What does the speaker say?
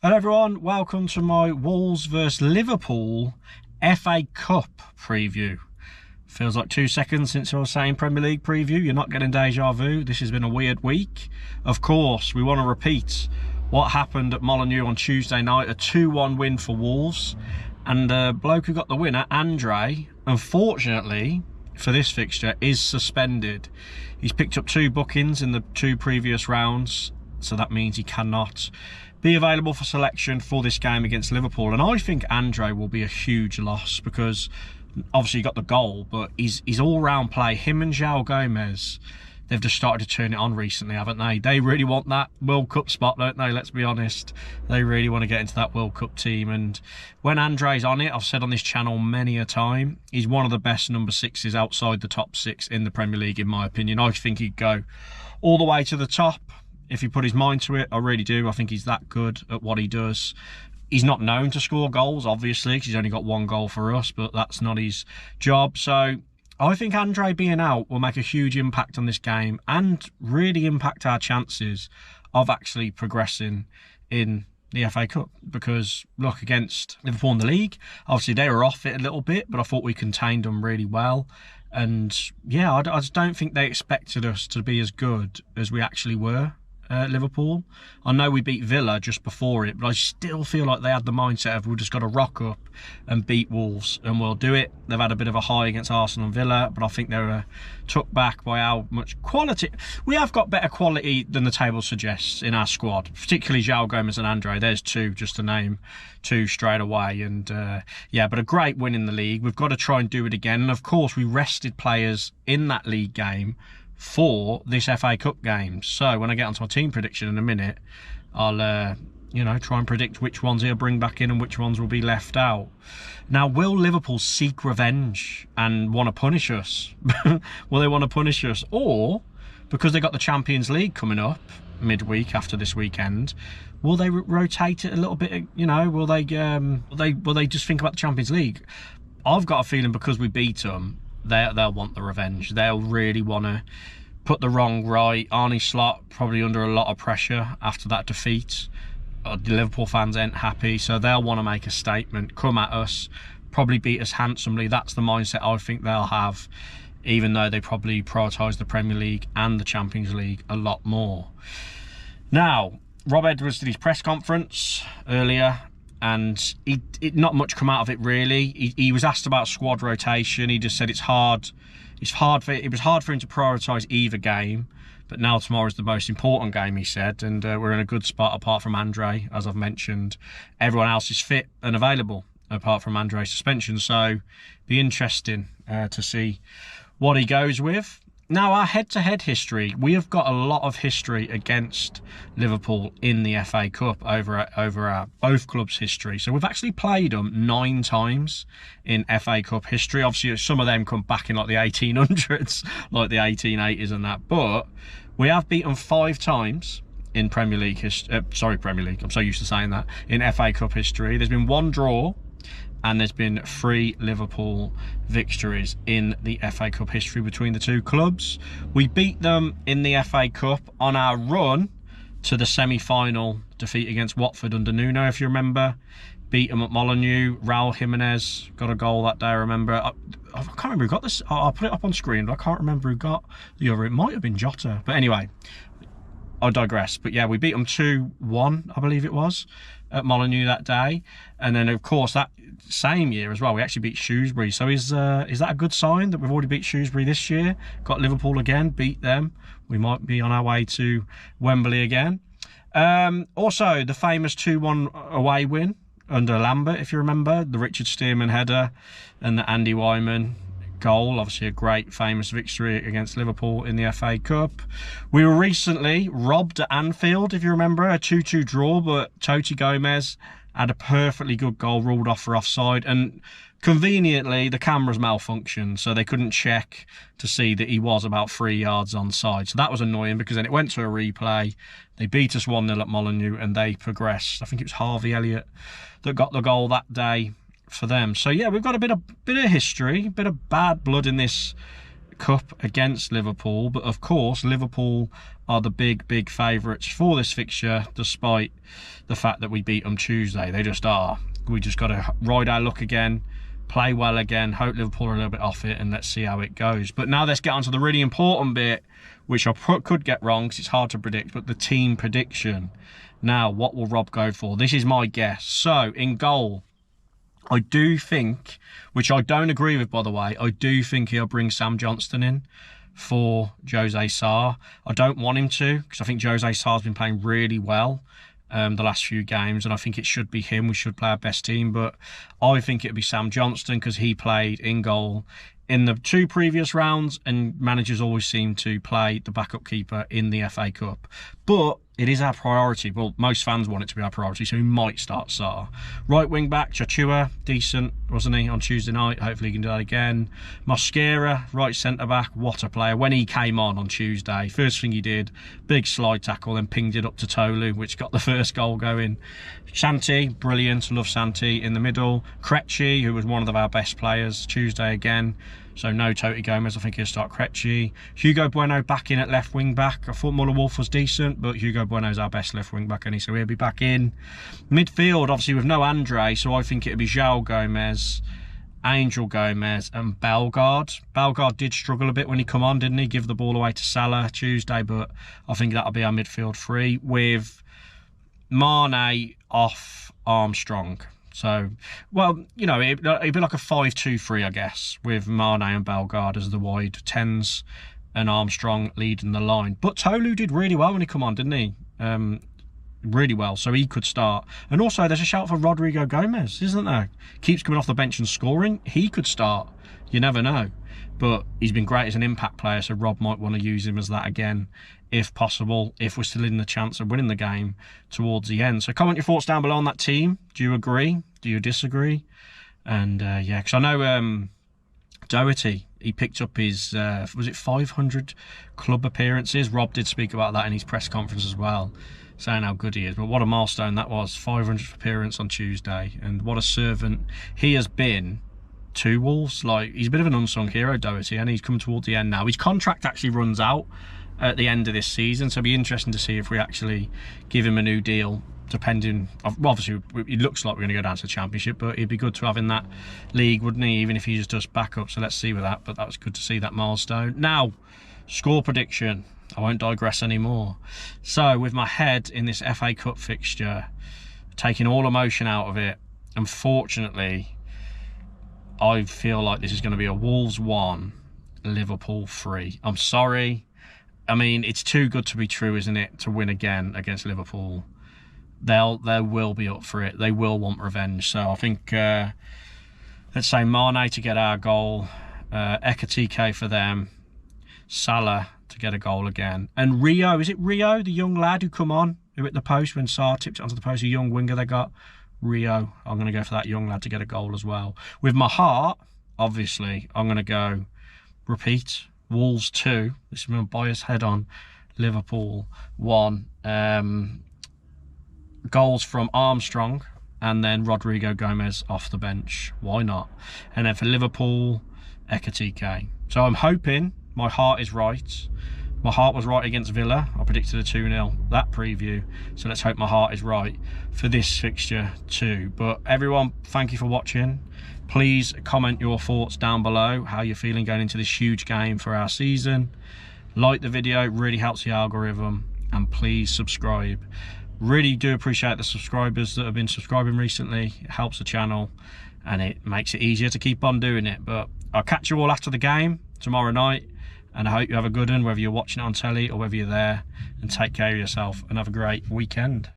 Hello everyone, welcome to my Wolves vs Liverpool FA Cup preview. Feels like 2 seconds since I was saying Premier League preview. You're not getting deja vu. This has been a weird week. Of course, we want to repeat what happened at Molineux on Tuesday night, a 2-1 win for Wolves. And the bloke who got the winner, André, unfortunately for this fixture, is suspended. He's picked up 2 bookings in the 2 previous rounds, so that means he cannot be available for selection for this game against Liverpool. And I think André will be a huge loss because obviously he got the goal, but his all-round play, him and João Gomez, they've just started to turn it on recently, haven't they? They really want that World Cup spot, don't they? Let's be honest. They really want to get into that World Cup team. And when André's on it, I've said on this channel many a time, he's one of the best number 6s outside the top 6 in the Premier League, in my opinion. I think he'd go all the way to the top if he put his mind to it. I really do. I think he's that good at what he does. He's not known to score goals, obviously, because he's only got 1 goal for us, but that's not his job. So I think André being out will make a huge impact on this game and really impact our chances of actually progressing in the FA Cup. Because, look, against Liverpool in the league, obviously they were off it a little bit, but I thought we contained them really well. And yeah, I just don't think they expected us to be as good as we actually were. Liverpool. I know we beat Villa just before it, but I still feel like they had the mindset of we've just got to rock up and beat Wolves, and we'll do it. They've had a bit of a high against Arsenal and Villa, but I think they were took back by how much quality. We have got better quality than the table suggests in our squad, particularly João Gomez and André. There's 2, just to name 2 straight away. And yeah, but a great win in the league. We've got to try and do it again. And of course, we rested players in that league game for this FA Cup game. So when I get onto my team prediction in a minute, I'll try and predict which ones he'll bring back in and which ones will be left out. Now, will Liverpool seek revenge and want to punish us? Will they want to punish us? Or, because they got the Champions League coming up midweek after this weekend, will they rotate it a little bit? Will they just think about the Champions League? I've got a feeling because we beat them, they'll want the revenge. They'll really want to put the wrong right. Arne Slot probably under a lot of pressure after that defeat. The Liverpool fans ain't happy, so they'll want to make a statement, come at us, probably beat us handsomely. That's the mindset I think they'll have, even though they probably prioritise the Premier League and the Champions League a lot more. Now, Rob Edwards did his press conference earlier, and not much come out of it really. He was asked about squad rotation. He just said it was hard for him to prioritise either game, but now tomorrow's the most important game, he said, and we're in a good spot apart from André, as I've mentioned. Everyone else is fit and available apart from André's suspension, so be interesting to see what he goes with. Now, our head-to-head history, we have got a lot of history against Liverpool in the FA Cup over our both clubs' history. So we've actually played them 9 times in FA Cup history. Obviously, some of them come back in like the 1800s, like the 1880s and that. But we have beaten 5 times in Premier League history. Premier League. I'm so used to saying that. In FA Cup history, there's been 1 draw, and there's been 3 Liverpool victories in the FA Cup history between the 2 clubs. We beat them in the FA Cup on our run to the semi-final defeat against Watford under Nuno, if you remember. Beat them at Molineux. Raul Jimenez got a goal that day, I remember. I can't remember who got this. I'll put it up on screen, but I can't remember who got the other. It might have been Jota. But anyway, I digress. But yeah, we beat them 2-1, I believe it was, at Molineux that day. And then, of course, that same year as well, we actually beat Shrewsbury. So is that a good sign that we've already beat Shrewsbury this year? Got Liverpool again, beat them. We might be on our way to Wembley again. Also, the famous 2-1 away win under Lambert, if you remember. The Richard Stearman header and the Andy Wyman goal. Obviously a great famous victory against Liverpool in the FA Cup. We were recently robbed at Anfield, if you remember, a 2-2 draw, but Toti Gomez had a perfectly good goal ruled off for offside, and conveniently the cameras malfunctioned, so they couldn't check to see that he was about 3 yards onside. So that was annoying, because then it went to a replay. They beat us 1-0 at Molineux and they progressed. I think it was Harvey Elliott that got the goal that day for them. So yeah, we've got a bit of history, a bit of bad blood in this Cup against Liverpool, but of course Liverpool are the big favourites for this fixture, despite the fact that we beat them Tuesday. They just are. We just got to ride our luck again, play well again, hope Liverpool are a little bit off it, and let's see how it goes. But now let's get on to the really important bit, which I could get wrong because it's hard to predict, but the team prediction. Now, what will Rob go for? This is my guess. So, in goal, I do think, which I don't agree with, by the way, I do think he'll bring Sam Johnston in for Jose Sarr. I don't want him to, because I think Jose Sarr's been playing really well the last few games, and I think it should be him. We should play our best team, but I think it'll be Sam Johnston because he played in goal in the 2 previous rounds, and managers always seem to play the backup keeper in the FA Cup. But it is our priority. Well, most fans want it to be our priority, so we might start Sarr. Right wing back, Chachua, decent, wasn't he, on Tuesday night? Hopefully he can do that again. Mosquera, right centre back, what a player. When he came on Tuesday, first thing he did, big slide tackle, then pinged it up to Tolu, which got the first goal going. Santi, brilliant, love Santi in the middle. Krejci, who was one of our best players Tuesday again. So no Toti Gomez, I think he'll start Krejci. Hugo Bueno back in at left wing back. I thought Muller Wolf was decent, but Hugo Bueno's our best left wing back, so he'll be back in. Midfield, obviously with no André, so I think it'll be João Gomez, Angel Gomez and Bellegarde. Bellegarde did struggle a bit when he come on, didn't he? Give the ball away to Salah Tuesday, but I think that'll be our midfield 3 with Mane off Armstrong. So, well, you know, it'd be like a 5-2-3, I guess, with Mane and Bellegarde as the wide 10s and Armstrong leading the line. But Tolu did really well when he come on, didn't he? Really well, so he could start. And also, there's a shout for Rodrigo Gomez, isn't there? Keeps coming off the bench and scoring. He could start. You never know. But he's been great as an impact player, so Rob might want to use him as that again, if possible, if we're still in the chance of winning the game towards the end. So comment your thoughts down below on that team. Do you agree? Do you disagree? And yeah, because I know Doherty, he picked up his, was it 500 club appearances? Rob did speak about that in his press conference as well, saying how good he is. But what a milestone that was, 500th appearance on Tuesday. And what a servant he has been to Wolves. Like, he's a bit of an unsung hero, Doherty, and he's coming towards the end now. His contract actually runs out at the end of this season, so it'll be interesting to see if we actually give him a new deal, depending, obviously it looks like we're going to go down to the Championship, but it'd be good to have in that league, wouldn't he, even if he just does backup. So let's see with that, but that was good to see that milestone. Now, score prediction. I won't digress anymore. So with my head in this FA Cup fixture, taking all emotion out of it, unfortunately I feel like this is going to be a Wolves 1, Liverpool 3. I'm sorry. I mean, it's too good to be true, isn't it, to win again against Liverpool. They will be up for it. They will want revenge. So I think, let's say Mane to get our goal, Ekatike for them, Salah to get a goal again. And Rio, is it Rio, the young lad who come on, who hit the post when Sarr tipped it onto the post, a young winger they got? Rio, I'm going to go for that young lad to get a goal as well. With my heart, obviously, I'm going to go, repeat, Wolves 2. This is my bias head on. Liverpool 1. Goals from Armstrong and then Rodrigo Gomez off the bench. Why not? And then for Liverpool, Ekatike. So I'm hoping my heart is right. My heart was right against Villa. I predicted a 2-0, that preview. So let's hope my heart is right for this fixture too. But everyone, thank you for watching. Please comment your thoughts down below, how you're feeling going into this huge game for our season. Like the video, really helps the algorithm. And please subscribe. Really do appreciate the subscribers that have been subscribing recently. It helps the channel and it makes it easier to keep on doing it. But I'll catch you all after the game tomorrow night. And I hope you have a good one, whether you're watching it on telly or whether you're there. And take care of yourself and have a great weekend.